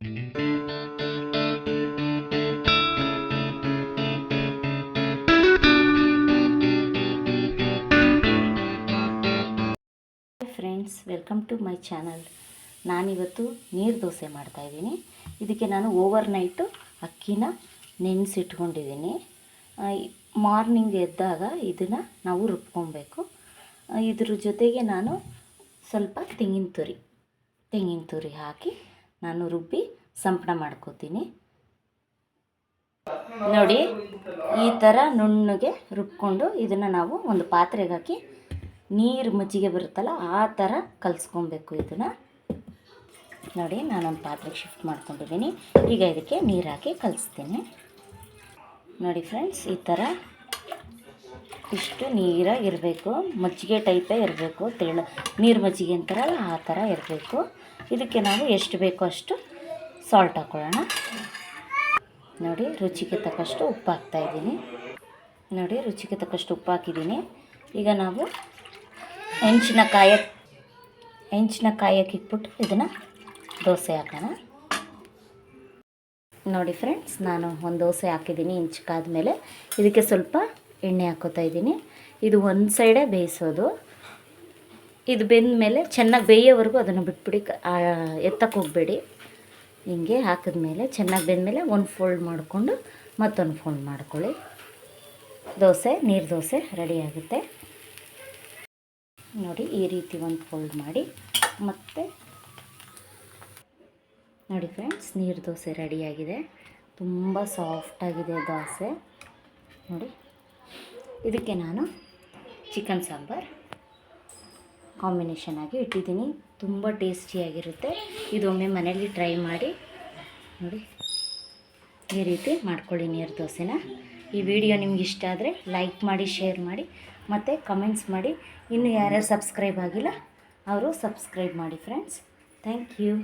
Friends, welcome to my channel. ನಾನಿವತ್ತು ನೀರು ದೋಸೆ ಮಾಡ್ತಾಯಿದ್ದೀನಿ. ಇದಕ್ಕೆ ನಾನು ಓವರ್ ನೈಟು ಅಕ್ಕಿನ ನೆನೆಸಿಟ್ಕೊಂಡಿದ್ದೀನಿ. ಮಾರ್ನಿಂಗ್ ಎದ್ದಾಗ ಇದನ್ನು ನಾವು ರುಬ್ಕೊಬೇಕು. ಇದ್ರ ಜೊತೆಗೆ ನಾನು ಸ್ವಲ್ಪ ತೆಂಗಿನ ತುರಿ ಹಾಕಿ ನಾನು ರುಬ್ಬಿ ಸಂಪಣ ಮಾಡ್ಕೋತೀನಿ. ನೋಡಿ, ಈ ಥರ ನುಣ್ಣಗೆ ರುಬ್ಕೊಂಡು ಇದನ್ನು ನಾವು ಒಂದು ಪಾತ್ರೆಗೆ ಹಾಕಿ ನೀರು ಮಜ್ಜಿಗೆ ಬರುತ್ತಲ್ಲ ಆ ಥರ ಕಲಿಸ್ಕೊಬೇಕು. ಇದನ್ನು ನೋಡಿ, ನಾನೊಂದು ಪಾತ್ರೆಗೆ ಶಿಫ್ಟ್ ಮಾಡ್ಕೊಂಡಿದ್ದೀನಿ. ಈಗ ಇದಕ್ಕೆ ನೀರು ಹಾಕಿ ಕಲಿಸ್ತೀನಿ. ನೋಡಿ ಫ್ರೆಂಡ್ಸ್, ಈ ಥರ ಇಷ್ಟು ನೀರಾಗಿರಬೇಕು, ಮಜ್ಜಿಗೆ ಟೈಪೇ ಇರಬೇಕು. ನೀರು ಮಜ್ಜಿಗೆ ಅಂತಾರಲ್ಲ ಆ ಥರ ಇರಬೇಕು. ಇದಕ್ಕೆ ನಾವು ಎಷ್ಟು ಬೇಕೋ ಅಷ್ಟು ಸಾಲ್ಟ್ ಹಾಕ್ಕೊಳ್ಳೋಣ. ನೋಡಿ, ರುಚಿಗೆ ತಕ್ಕಷ್ಟು ಉಪ್ಪು ಹಾಕ್ತಾಯಿದ್ದೀನಿ. ನೋಡಿ, ರುಚಿಗೆ ತಕ್ಕಷ್ಟು ಉಪ್ಪು ಹಾಕಿದ್ದೀನಿ. ಈಗ ನಾವು ಹೆಂಚಿನ ಕಾಯಕ್ಕೆ ಇಟ್ಬಿಟ್ಟು ಇದನ್ನು ದೋಸೆ ಹಾಕೋಣ. ನೋಡಿ ಫ್ರೆಂಡ್ಸ್, ನಾನು ಒಂದು ದೋಸೆ ಹಾಕಿದ್ದೀನಿ. ಹೆಂಚ್ಕಾದ್ಮೇಲೆ ಇದಕ್ಕೆ ಸ್ವಲ್ಪ ಎಣ್ಣೆ ಹಾಕೋತಾ ಇದ್ದೀನಿ. ಇದು ಒಂದು ಸೈಡೇ ಬೇಯಿಸೋದು. ಇದು ಬೆಂದ ಮೇಲೆ ಚೆನ್ನಾಗಿ ಬೇಯೋವರೆಗೂ ಅದನ್ನು ಬಿಟ್ಬಿಡಿ, ಎತ್ತಕ್ಕೆ ಹೋಗಬೇಡಿ. ಹಿಂಗೆ ಹಾಕಿದ್ಮೇಲೆ ಚೆನ್ನಾಗಿ ಬೆಂದಮೇಲೆ ಒಂದು ಫೋಲ್ಡ್ ಮಾಡಿಕೊಂಡು ಮತ್ತೊಂದು ಫೋಲ್ಡ್ ಮಾಡ್ಕೊಳ್ಳಿ. ನೀರು ದೋಸೆ ರೆಡಿ ಆಗುತ್ತೆ. ನೋಡಿ, ಈ ರೀತಿ ಒಂದು ಫೋಲ್ಡ್ ಮಾಡಿ ಮತ್ತೆ ನೋಡಿ ಫ್ರೆಂಡ್ಸ್, ನೀರು ದೋಸೆ ರೆಡಿಯಾಗಿದೆ. ತುಂಬ ಸಾಫ್ಟಾಗಿದೆ ದೋಸೆ. ನೋಡಿ, ಇದಕ್ಕೆ ನಾನು ಚಿಕನ್ ಸಾಂಬಾರು ಕಾಂಬಿನೇಷನ್ ಆಗಿ ಇಟ್ಟಿದ್ದೀನಿ. ತುಂಬ ಟೇಸ್ಟಿಯಾಗಿರುತ್ತೆ. ಇದೊಮ್ಮೆ ಮನೇಲಿ ಟ್ರೈ ಮಾಡಿ ನೋಡಿ. ಈ ರೀತಿ ಮಾಡ್ಕೊಳ್ಳಿ ನೀರು ದೋಸೆನ. ಈ ವಿಡಿಯೋ ನಿಮ್ಗೆ ಇಷ್ಟ ಆದರೆ ಲೈಕ್ ಮಾಡಿ, ಶೇರ್ ಮಾಡಿ ಮತ್ತು ಕಮೆಂಟ್ಸ್ ಮಾಡಿ. ಇನ್ನು ಯಾರ್ಯಾರು ಸಬ್ಸ್ಕ್ರೈಬ್ ಆಗಿಲ್ಲ ಅವರು ಸಬ್ಸ್ಕ್ರೈಬ್ ಮಾಡಿ ಫ್ರೆಂಡ್ಸ್. Thank you.